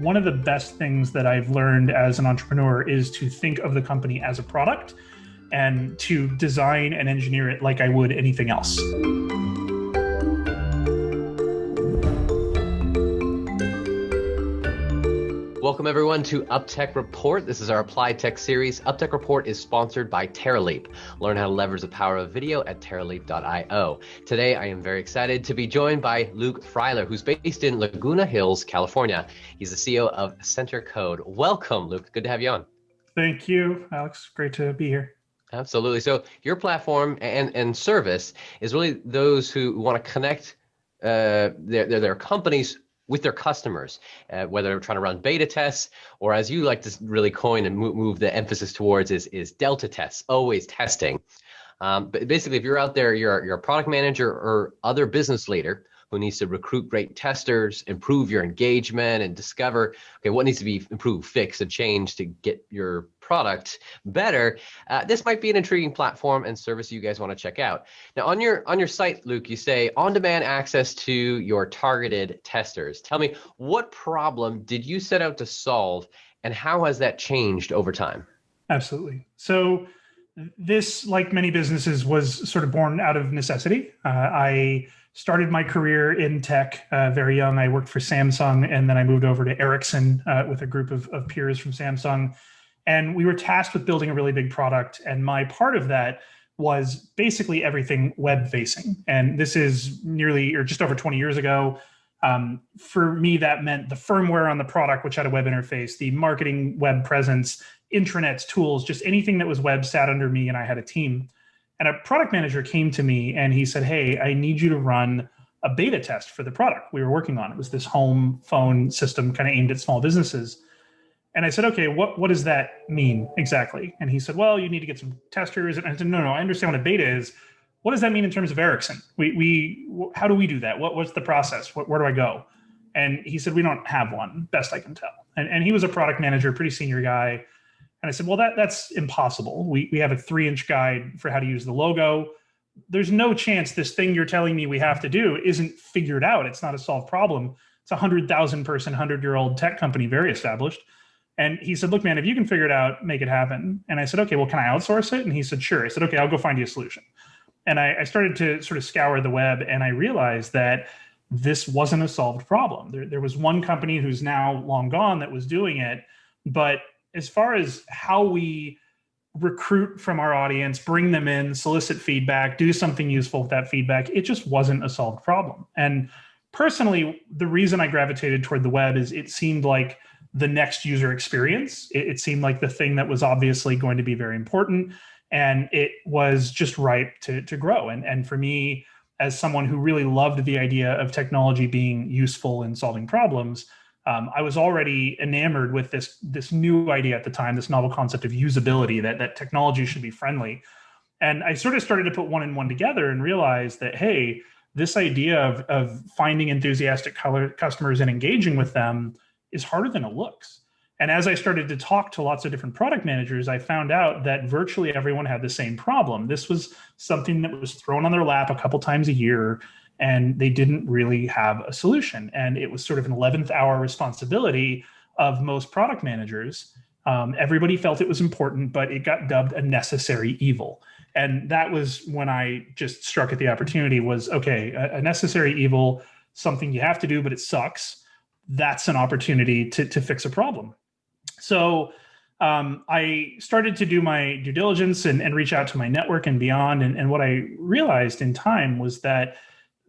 One of the best things that I've learned as an entrepreneur is to think of the company as a product and to design and engineer it like I would anything else. Welcome everyone to UpTech Report. This is our Applied Tech series. UpTech Report is sponsored by TerraLeap. Learn how to leverage the power of video at terraleap.io. Today, I am very excited to be joined by Luke Freiler, who's based in Laguna Hills, California. He's the CEO of Centercode. Welcome, Luke. Good to have you on. Thank you, Alex. Great to be here. Absolutely. So your platform and service is really those who want to connect their companies with their customers, whether they're trying to run beta tests, or as you like to really coin and move the emphasis towards is delta tests, always testing. But basically, if you're out there, you're a product manager or other business leader who needs to recruit great testers, improve your engagement, and discover, okay, what needs to be improved, fixed, and changed to get your product better, this might be an intriguing platform and service you guys want to check out. Now, on your site, Luke, you say on-demand access to your targeted testers. Tell me, what problem did you set out to solve, and how has that changed over time? Absolutely. So this, like many businesses, was sort of born out of necessity. I started my career in tech very young. I worked for Samsung, and then I moved over to Ericsson with a group of peers from Samsung. And we were tasked with building a really big product. And my part of that was basically everything web facing. And this is nearly or just over 20 years ago. For me, that meant the firmware on the product, which had a web interface, the marketing web presence, intranets, tools, just anything that was web sat under me, and I had a team. And a product manager came to me and he said, "Hey, I need you to run a beta test for the product we were working on." It was this home phone system kind of aimed at small businesses. And I said, "Okay, what does that mean exactly?" And he said, "Well, you need to get some testers." And I said, no, I understand what a beta is. What does that mean in terms of Ericsson? How do we do that? What's the process? Where do I go? And he said, "We don't have one, best I can tell." And he was a product manager, pretty senior guy. And I said, "Well, that's impossible. We have a 3-inch guide for how to use the logo. There's no chance this thing you're telling me we have to do isn't figured out. It's not a solved problem. It's a 100,000 person, 100-year-old tech company, very established." And he said, "Look, man, if you can figure it out, make it happen." And I said, "Okay, well, can I outsource it?" And he said, "Sure." I said, "Okay, I'll go find you a solution." And I started to sort of scour the web, and I realized that this wasn't a solved problem. There was one company who's now long gone that was doing it, but as far as how we recruit from our audience, bring them in, solicit feedback, do something useful with that feedback, it just wasn't a solved problem. And personally, the reason I gravitated toward the web is it seemed like the next user experience. It seemed like the thing that was obviously going to be very important, and it was just ripe to grow. And for me, as someone who really loved the idea of technology being useful in solving problems, I was already enamored with this new idea at the time, this novel concept of usability, that technology should be friendly. And I sort of started to put one and one together and realized that, hey, this idea of finding enthusiastic customers and engaging with them is harder than it looks. And as I started to talk to lots of different product managers, I found out that virtually everyone had the same problem. This was something that was thrown on their lap a couple times a year, and they didn't really have a solution. And it was sort of an 11th hour responsibility of most product managers. Everybody felt it was important, but it got dubbed a necessary evil. And that was when I just struck at the opportunity was, okay, a necessary evil, something you have to do, but it sucks. That's an opportunity to fix a problem. So I started to do my due diligence and reach out to my network and beyond. And what I realized in time was that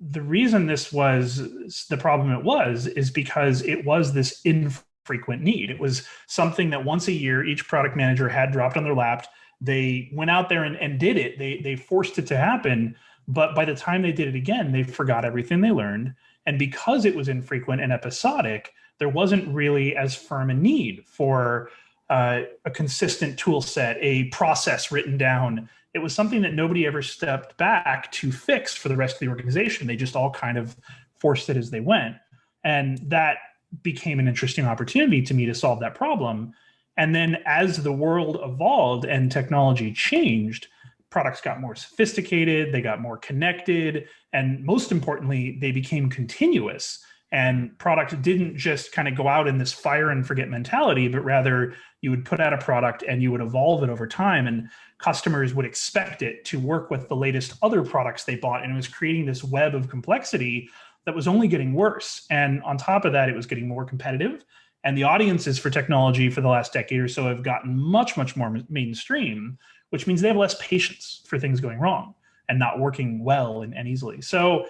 the reason this was the problem is because it was this infrequent need. It was something that once a year, each product manager had dropped on their lap. They went out there and did it. They forced it to happen. But by the time they did it again, they forgot everything they learned. And because it was infrequent and episodic, there wasn't really as firm a need for a consistent tool set, a process written down. It was something that nobody ever stepped back to fix for the rest of the organization. They just all kind of forced it as they went. And that became an interesting opportunity to me to solve that problem. And then as the world evolved and technology changed, products got more sophisticated, they got more connected, and most importantly, they became continuous. And product didn't just kind of go out in this fire and forget mentality, but rather you would put out a product and you would evolve it over time. And customers would expect it to work with the latest other products they bought. And it was creating this web of complexity that was only getting worse. And on top of that, it was getting more competitive. And the audiences for technology for the last decade or so have gotten much, much more mainstream, which means they have less patience for things going wrong and not working well and easily. So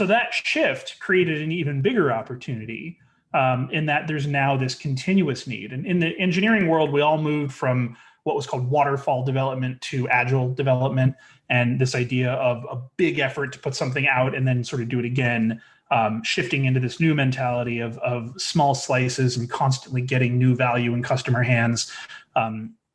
that shift created an even bigger opportunity in that there's now this continuous need. And in the engineering world, we all moved from what was called waterfall development to agile development, and this idea of a big effort to put something out and then sort of do it again, shifting into this new mentality of small slices and constantly getting new value in customer hands.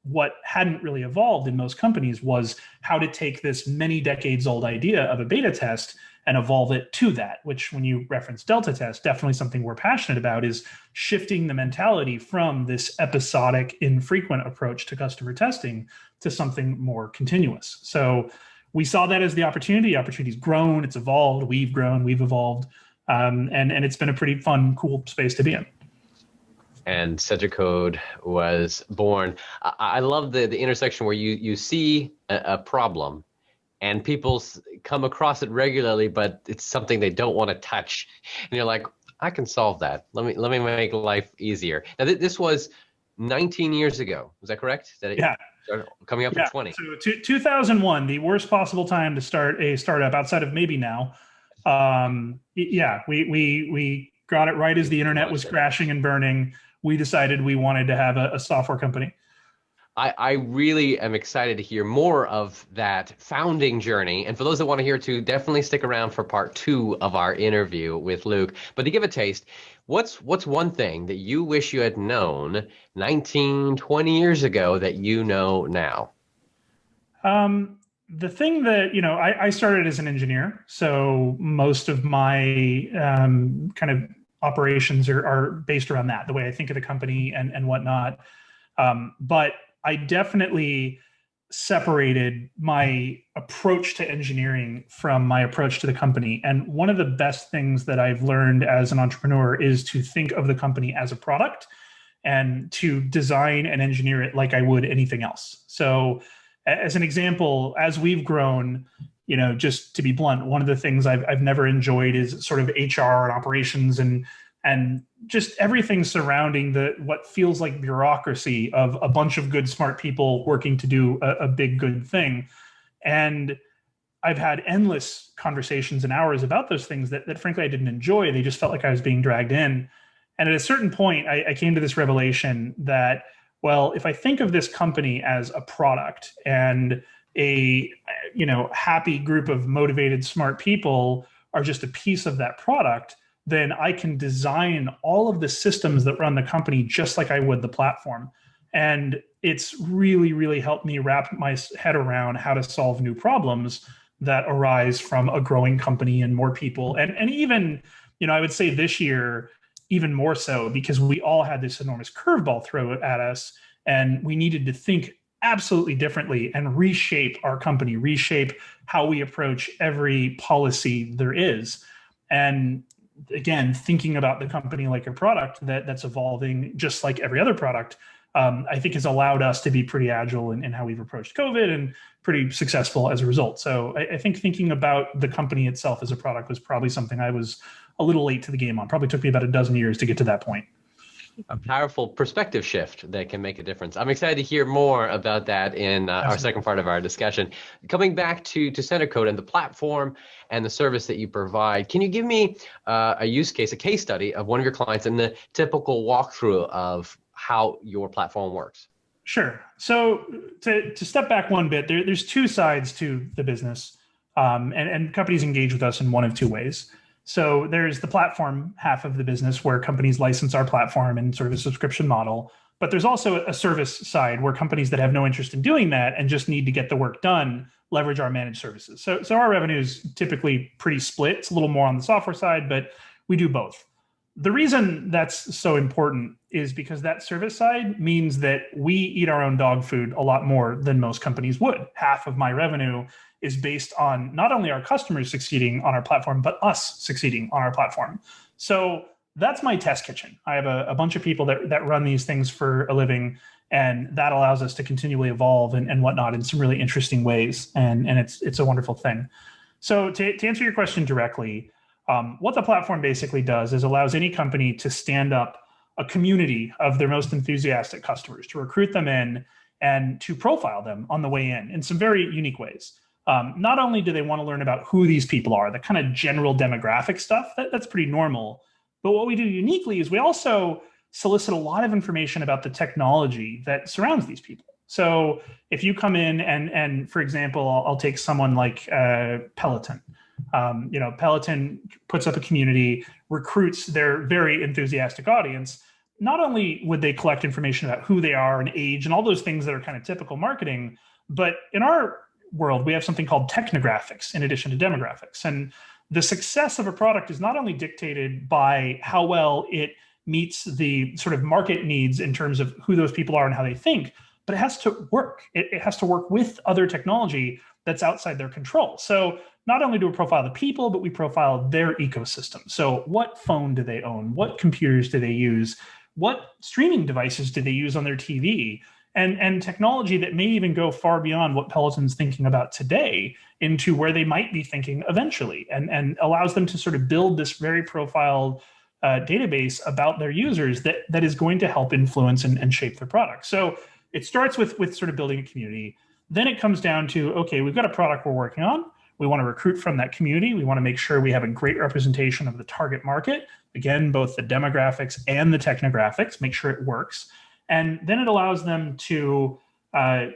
What hadn't really evolved in most companies was how to take this many decades old idea of a beta test and evolve it to that, which when you reference Delta test, definitely something we're passionate about is shifting the mentality from this episodic, infrequent approach to customer testing to something more continuous. So we saw that as the opportunity. The opportunity's grown, it's evolved, we've grown, we've evolved, and it's been a pretty fun, cool space to be in. And Centercode was born. I love the intersection where you see a problem and people come across it regularly, but it's something they don't want to touch. And you're like, I can solve that. Let me make life easier. Now, this was 19 years ago. Is that correct? Yeah. Coming up for 20. So 2001, the worst possible time to start a startup outside of maybe now. We got it right as the internet was crashing and burning. We decided we wanted to have a software company. I really am excited to hear more of that founding journey. And for those that want to hear too, definitely stick around for part 2 of our interview with Luke. But to give a taste, what's one thing that you wish you had known 19, 20 years ago that you know now? The thing that, I started as an engineer. So most of my kind of operations are based around that, the way I think of the company and whatnot. But I definitely separated my approach to engineering from my approach to the company. And one of the best things that I've learned as an entrepreneur is to think of the company as a product and to design and engineer it like I would anything else. So as an example, as we've grown, just to be blunt, one of the things I've never enjoyed is sort of HR and operations and just everything surrounding what feels like bureaucracy of a bunch of good, smart people working to do a big, good thing. And I've had endless conversations and hours about those things that frankly I didn't enjoy. They just felt like I was being dragged in. And at a certain point, I came to this revelation that, well, if I think of this company as a product and a happy group of motivated, smart people are just a piece of that product, then I can design all of the systems that run the company just like I would the platform. And it's really, really helped me wrap my head around how to solve new problems that arise from a growing company and more people. And even, I would say this year, even more so, because we all had this enormous curveball thrown at us and we needed to think absolutely differently and reshape our company, reshape how we approach every policy there is. And again, thinking about the company like a product that's evolving just like every other product, I think has allowed us to be pretty agile in how we've approached COVID and pretty successful as a result. So I think thinking about the company itself as a product was probably something I was a little late to the game on. Probably took me about a dozen years to get to that point. A powerful perspective shift that can make a difference. I'm excited to hear more about that in our second part of our discussion. Coming back to Centercode and the platform and the service that you provide, can you give me a use case, a case study of one of your clients and the typical walkthrough of how your platform works? Sure. So to step back one bit, there's two sides to the business, and companies engage with us in one of two ways. So there's the platform half of the business where companies license our platform in sort of a subscription model. But there's also a service side where companies that have no interest in doing that and just need to get the work done leverage our managed services. So our revenue is typically pretty split. It's a little more on the software side, but we do both. The reason that's so important is because that service side means that we eat our own dog food a lot more than most companies would. Half of my revenue is based on not only our customers succeeding on our platform, but us succeeding on our platform. So that's my test kitchen. I have a bunch of people that run these things for a living, and that allows us to continually evolve and whatnot in some really interesting ways. And it's a wonderful thing. So to answer your question directly, what the platform basically does is allows any company to stand up a community of their most enthusiastic customers, to recruit them in and to profile them on the way in some very unique ways. Not only do they want to learn about who these people are, the kind of general demographic stuff, that's pretty normal. But what we do uniquely is we also solicit a lot of information about the technology that surrounds these people. So if you come in and for example, I'll take someone like Peloton. Peloton puts up a community, recruits their very enthusiastic audience. Not only would they collect information about who they are and age and all those things that are kind of typical marketing, but in our world, we have something called technographics in addition to demographics. And the success of a product is not only dictated by how well it meets the sort of market needs in terms of who those people are and how they think, but it has to work. It has to work with other technology that's outside their control. So not only do we profile the people, but we profile their ecosystem. So what phone do they own? What computers do they use? What streaming devices do they use on their TV? And technology that may even go far beyond what Peloton's thinking about today into where they might be thinking eventually, and allows them to sort of build this very profiled database about their users that is going to help influence and shape their product. So it starts with sort of building a community. Then it comes down to, okay, we've got a product we're working on. We want to recruit from that community. We want to make sure we have a great representation of the target market. Again, both the demographics and the technographics, make sure it works. And then it allows them to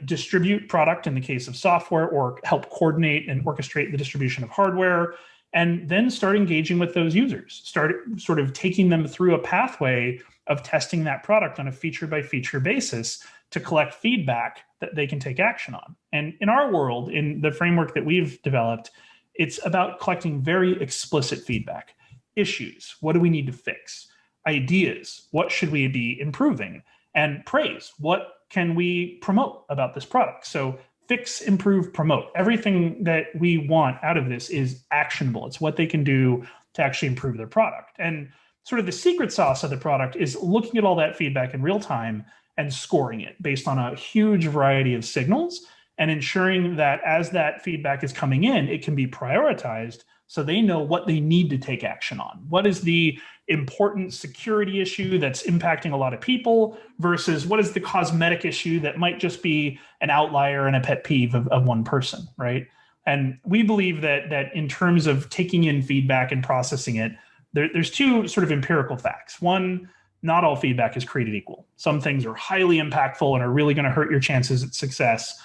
distribute product in the case of software, or help coordinate and orchestrate the distribution of hardware, and then start engaging with those users, start sort of taking them through a pathway of testing that product on a feature by feature basis to collect feedback that they can take action on. And in our world, in the framework that we've developed, it's about collecting very explicit feedback. Issues, what do we need to fix? Ideas, what should we be improving? And praise, what can we promote about this product? So fix, improve, promote. Everything that we want out of this is actionable. It's what they can do to actually improve their product. And sort of the secret sauce of the product is looking at all that feedback in real time and scoring it based on a huge variety of signals, and ensuring that as that feedback is coming in, it can be prioritized so they know what they need to take action on. What is the important security issue that's impacting a lot of people versus what is the cosmetic issue that might just be an outlier and a pet peeve of one person, right? And we believe that in terms of taking in feedback and processing it, there's two sort of empirical facts. One, not all feedback is created equal. Some things are highly impactful and are really going to hurt your chances at success.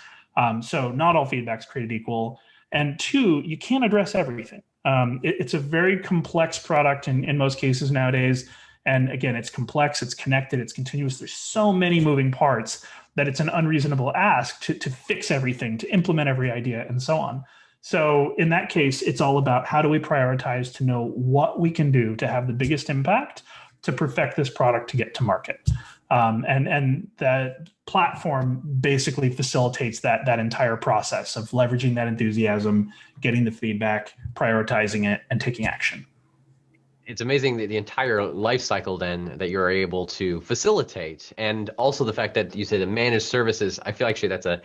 So not all feedback is created equal. And two, you can't address everything. It's a very complex product in most cases nowadays. And again, it's complex, it's connected, it's continuous. There's so many moving parts that it's an unreasonable ask to fix everything, to implement every idea, and so on. So in that case, it's all about how do we prioritize to know what we can do to have the biggest impact to perfect this product to get to market. And that platform basically facilitates that entire process of leveraging that enthusiasm, getting the feedback, prioritizing it, and taking action. It's amazing the entire life cycle then that you're able to facilitate, and also the fact that you say the managed services. I feel actually that's a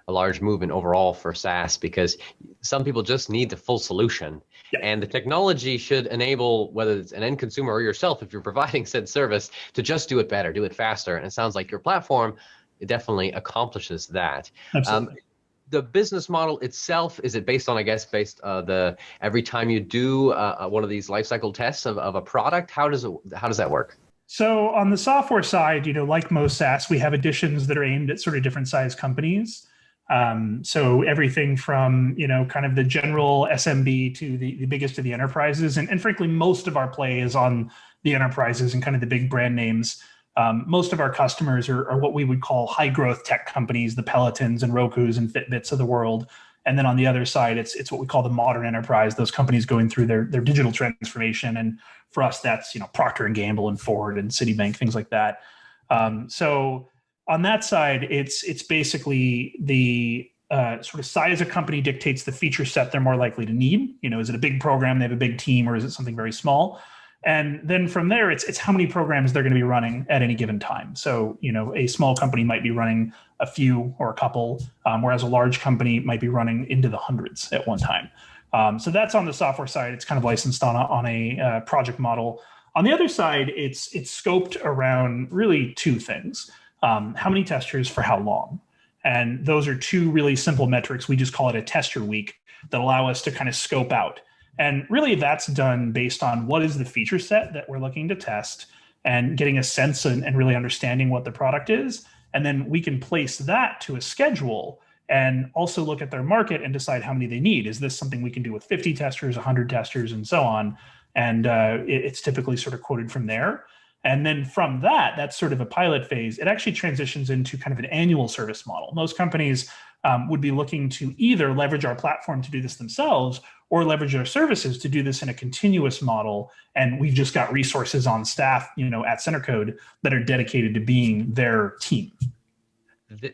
large movement overall for SaaS, because some people just need the full solution. Yeah. And the technology should enable, whether it's an end consumer or yourself, if you're providing said service, to just do it better, do it faster. And it sounds like your platform, it definitely accomplishes that. Absolutely. The business model itself, is it based on, I guess, every time you do one of these life cycle tests of a product? How does that work? So on the software side, like most SaaS, we have editions that are aimed at sort of different size companies. So everything from, kind of the general SMB to the biggest of the enterprises. And frankly, most of our play is on the enterprises and kind of the big brand names. Most of our customers are what we would call high growth tech companies, the Pelotons and Rokus and Fitbits of the world. And then on the other side, it's what we call the modern enterprise, those companies going through their digital transformation. And for us, that's, Procter & Gamble and Ford and Citibank, things like that. So on that side, it's basically the sort of size of company dictates the feature set they're more likely to need. Is it a big program, they have a big team, or is it something very small? And then from there, it's how many programs they're going to be running at any given time. So, a small company might be running a few or a couple, whereas a large company might be running into the hundreds at one time. So that's on the software side. It's kind of licensed on a project model. On the other side, it's scoped around really two things. How many testers for how long? And those are two really simple metrics. We just call it a tester week that allow us to kind of scope out. And really that's done based on what is the feature set that we're looking to test and getting a sense and really understanding what the product is. And then we can place that to a schedule and also look at their market and decide how many they need. Is this something we can do with 50 testers, 100 testers, and so on? And it's typically sort of quoted from there. And then from that, that's sort of a pilot phase. It actually transitions into kind of an annual service model. Most companies would be looking to either leverage our platform to do this themselves or leverage our services to do this in a continuous model. And we've just got resources on staff, at Centercode that are dedicated to being their team.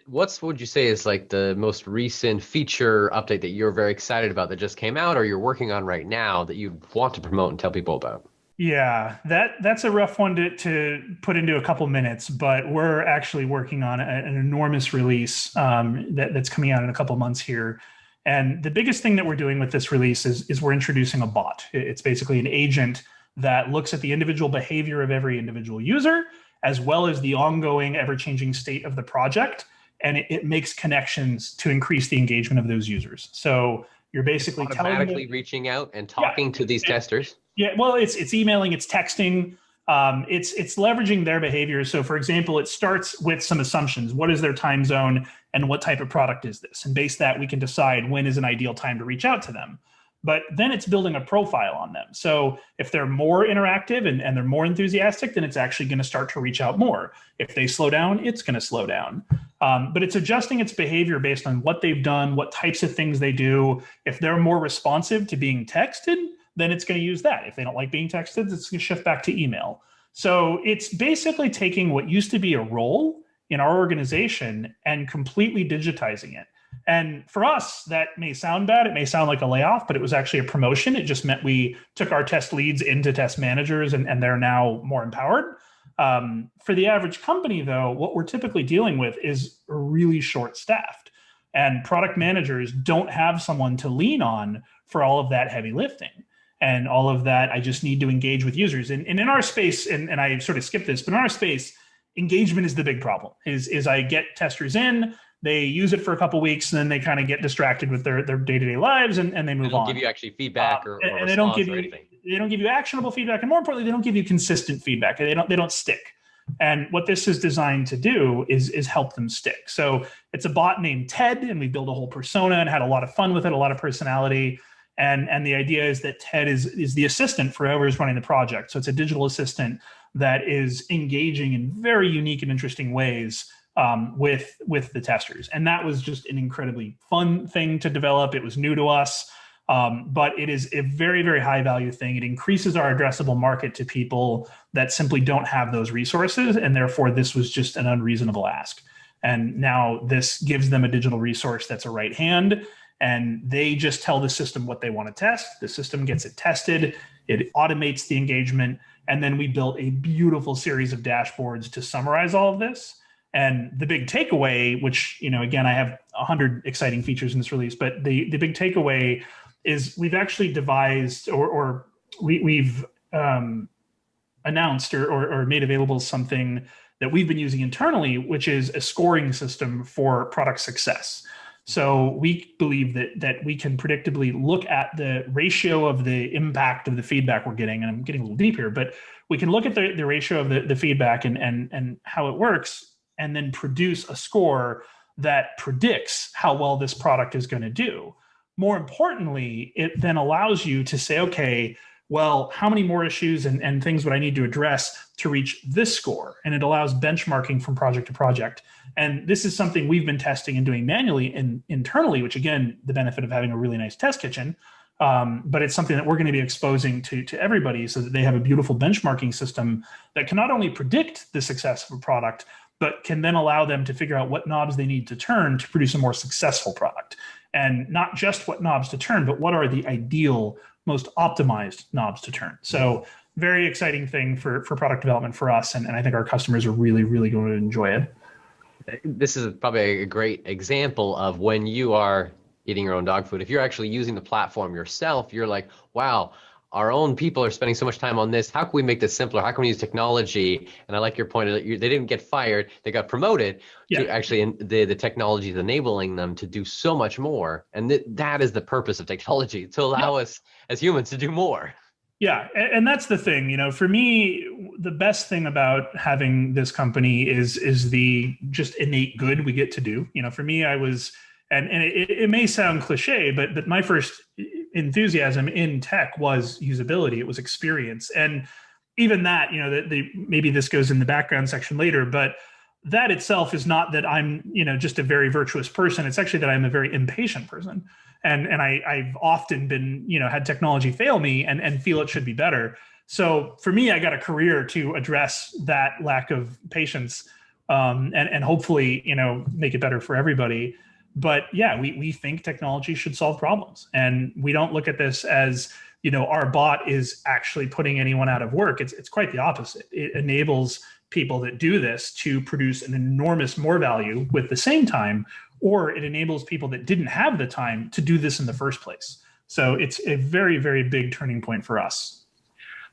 What would you say is like the most recent feature update that you're very excited about that just came out or you're working on right now that you want to promote and tell people about? Yeah, that's a rough one to put into a couple minutes, but we're actually working on an enormous release that's coming out in a couple months here. And the biggest thing that we're doing with this release is we're introducing a bot. It's basically an agent that looks at the individual behavior of every individual user, as well as the ongoing ever-changing state of the project. And it makes connections to increase the engagement of those users. So you're basically automatically reaching out and talking to these testers. Yeah, well, it's emailing, it's texting, it's leveraging their behavior. So, for example, it starts with some assumptions. What is their time zone and what type of product is this? And based that, we can decide when is an ideal time to reach out to them. But then it's building a profile on them. So if they're more interactive and they're more enthusiastic, then it's actually going to start to reach out more. If they slow down, it's going to slow down. But it's adjusting its behavior based on what they've done, what types of things they do. If they're more responsive to being texted, then it's going to use that. If they don't like being texted, it's going to shift back to email. So it's basically taking what used to be a role in our organization and completely digitizing it. And for us, that may sound bad. It may sound like a layoff, but it was actually a promotion. It just meant we took our test leads into test managers and they're now more empowered. For the average company, though, what we're typically dealing with is really short-staffed. And product managers don't have someone to lean on for all of that heavy lifting. And all of that, I just need to engage with users. And in our space, and I sort of skipped this, but in our space, engagement is the big problem. Is I get testers in, they use it for a couple of weeks, and then they kind of get distracted with their day-to-day lives, and they move on. They don't give you actually feedback or and they don't give you anything. They don't give you actionable feedback, and more importantly, they don't give you consistent feedback. They don't stick. And what this is designed to do is help them stick. So it's a bot named Ted, and we built a whole persona and had a lot of fun with it, a lot of personality. And the idea is that Ted is the assistant for whoever is running the project. So it's a digital assistant that is engaging in very unique and interesting ways with the testers. And that was just an incredibly fun thing to develop. It was new to us, but it is a very, very high value thing. It increases our addressable market to people that simply don't have those resources. And therefore, this was just an unreasonable ask. And now this gives them a digital resource that's a right hand. And they just tell the system what they want to test. The system gets it tested. It automates the engagement. And then we built a beautiful series of dashboards to summarize all of this. And the big takeaway, which, again, I have 100 exciting features in this release, but the big takeaway is we've actually devised or we've announced or made available something that we've been using internally, which is a scoring system for product success. So we believe that we can predictably look at the ratio of the impact of the feedback we're getting, and I'm getting a little deep here, but we can look at the ratio of the feedback and how it works, and then produce a score that predicts how well this product is going to do. More importantly, it then allows you to say, okay, well, how many more issues and things would I need to address to reach this score? And it allows benchmarking from project to project. And this is something we've been testing and doing manually and internally, which again, the benefit of having a really nice test kitchen. But it's something that we're going to be exposing to everybody so that they have a beautiful benchmarking system that can not only predict the success of a product, but can then allow them to figure out what knobs they need to turn to produce a more successful product. And not just what knobs to turn, but what are the ideal, most optimized knobs to turn. So very exciting thing for product development for us. And I think our customers are really, really going to enjoy it. This is probably a great example of when you are eating your own dog food. If you're actually using the platform yourself, you're like, wow, our own people are spending so much time on this. How can we make this simpler? How can we use technology? And I like your point that they didn't get fired. They got promoted to actually the technology is enabling them to do so much more. And that is the purpose of technology, to allow us as humans to do more. Yeah, and that's the thing, for me, the best thing about having this company is the just innate good we get to do. For me, I was, and it may sound cliche, but my first enthusiasm in tech was usability. It was experience. And even that, maybe this goes in the background section later, but that itself is not that I'm, just a very virtuous person. It's actually that I'm a very impatient person. And I've often been, had technology fail me and feel it should be better. So for me, I got a career to address that lack of patience and hopefully, make it better for everybody. But yeah, we think technology should solve problems. And we don't look at this as, our bot is actually putting anyone out of work. It's quite the opposite. It enables people that do this to produce an enormous more value with the same time, or it enables people that didn't have the time to do this in the first place. So it's a very, very big turning point for us.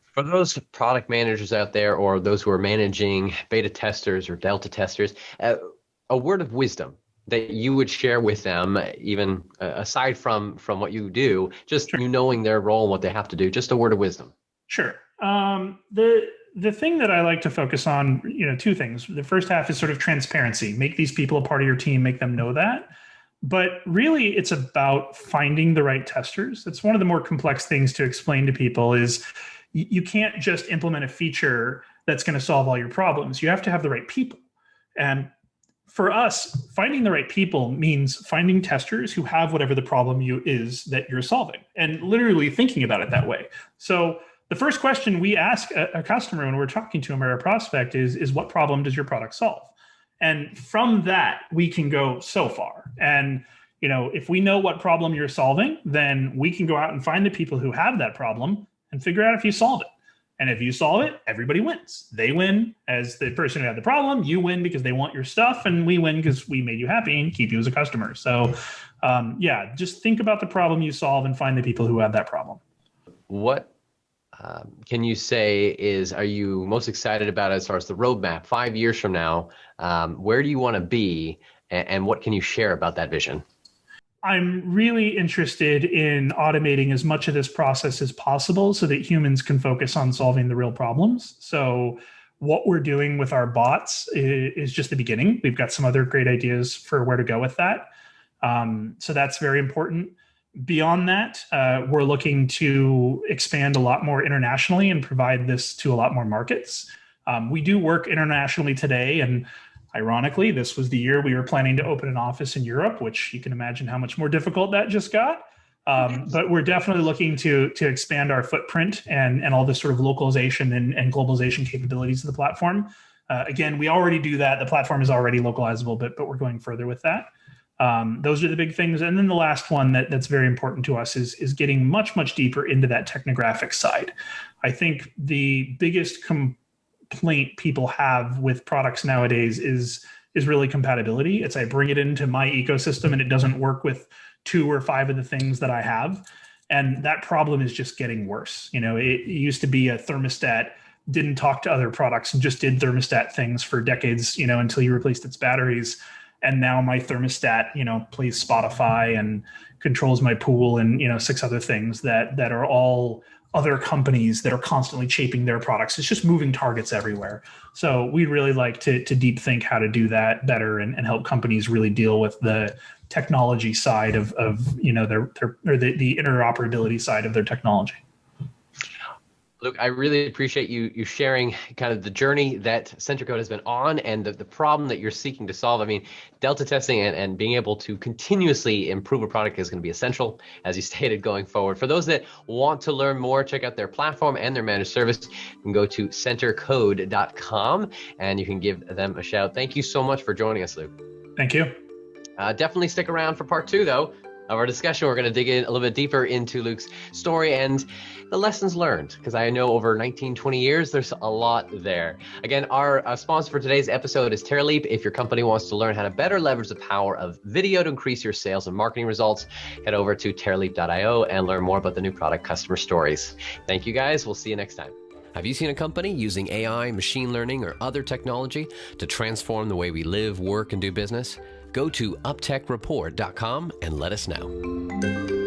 For those product managers out there, or those who are managing beta testers or delta testers, a word of wisdom that you would share with them, even aside from what you do, just you knowing their role and what they have to do, just a word of wisdom. Sure. The thing that I like to focus on, two things. The first half is sort of transparency. Make these people a part of your team, make them know that. But really, it's about finding the right testers. That's one of the more complex things to explain to people is you can't just implement a feature that's going to solve all your problems. You have to have the right people. And for us, finding the right people means finding testers who have whatever the problem is that you're solving, and literally thinking about it that way. So the first question we ask a customer when we're talking to them or a prospect is what problem does your product solve? And from that, we can go so far. And if we know what problem you're solving, then we can go out and find the people who have that problem and figure out if you solve it. And if you solve it, everybody wins. They win as the person who had the problem. You win because they want your stuff, and we win because we made you happy and keep you as a customer. So just think about the problem you solve and find the people who have that problem. What can you say are you most excited about as far as the roadmap 5 years from now? Where do you want to be, and what can you share about that vision? I'm really interested in automating as much of this process as possible so that humans can focus on solving the real problems. So what we're doing with our bots is just the beginning. We've got some other great ideas for where to go with that. So that's very important. Beyond that, we're looking to expand a lot more internationally and provide this to a lot more markets. We do work internationally today, and ironically, this was the year we were planning to open an office in Europe, which you can imagine how much more difficult that just got. But we're definitely looking to expand our footprint and all this sort of localization and globalization capabilities of the platform. Again, we already do that. The platform is already localizable, but we're going further with that. Those are the big things. And then the last one that's very important to us is getting much, much deeper into that technographic side. I think the biggest complaint people have with products nowadays is really compatibility. It's I bring it into my ecosystem and it doesn't work with 2 or 5 of the things that I have. And that problem is just getting worse. It used to be a thermostat didn't talk to other products and just did thermostat things for decades, until you replaced its batteries. And now my thermostat, plays Spotify and controls my pool and, 6 other things that are all other companies that are constantly shaping their products. It's just moving targets everywhere. So we'd really like to deep think how to do that better and help companies really deal with the technology side of the interoperability side of their technology. Luke, I really appreciate you sharing kind of the journey that Centercode has been on and the problem that you're seeking to solve. I mean, delta testing and being able to continuously improve a product is going to be essential, as you stated, going forward. For those that want to learn more, check out their platform and their managed service. You can go to centercode.com and you can give them a shout. Thank you so much for joining us, Luke. Thank you. Definitely stick around for part 2, though. of our discussion. We're going to dig in a little bit deeper into Luke's story and the lessons learned, because I know over 19, 20 years, there's a lot there. Again, our sponsor for today's episode is TerraLeap. If your company wants to learn how to better leverage the power of video to increase your sales and marketing results, head over to TerraLeap.io and learn more about the new product Customer Stories. Thank you, guys. We'll see you next time. Have you seen a company using AI, machine learning, or other technology to transform the way we live, work, and do business? Go to uptechreport.com and let us know.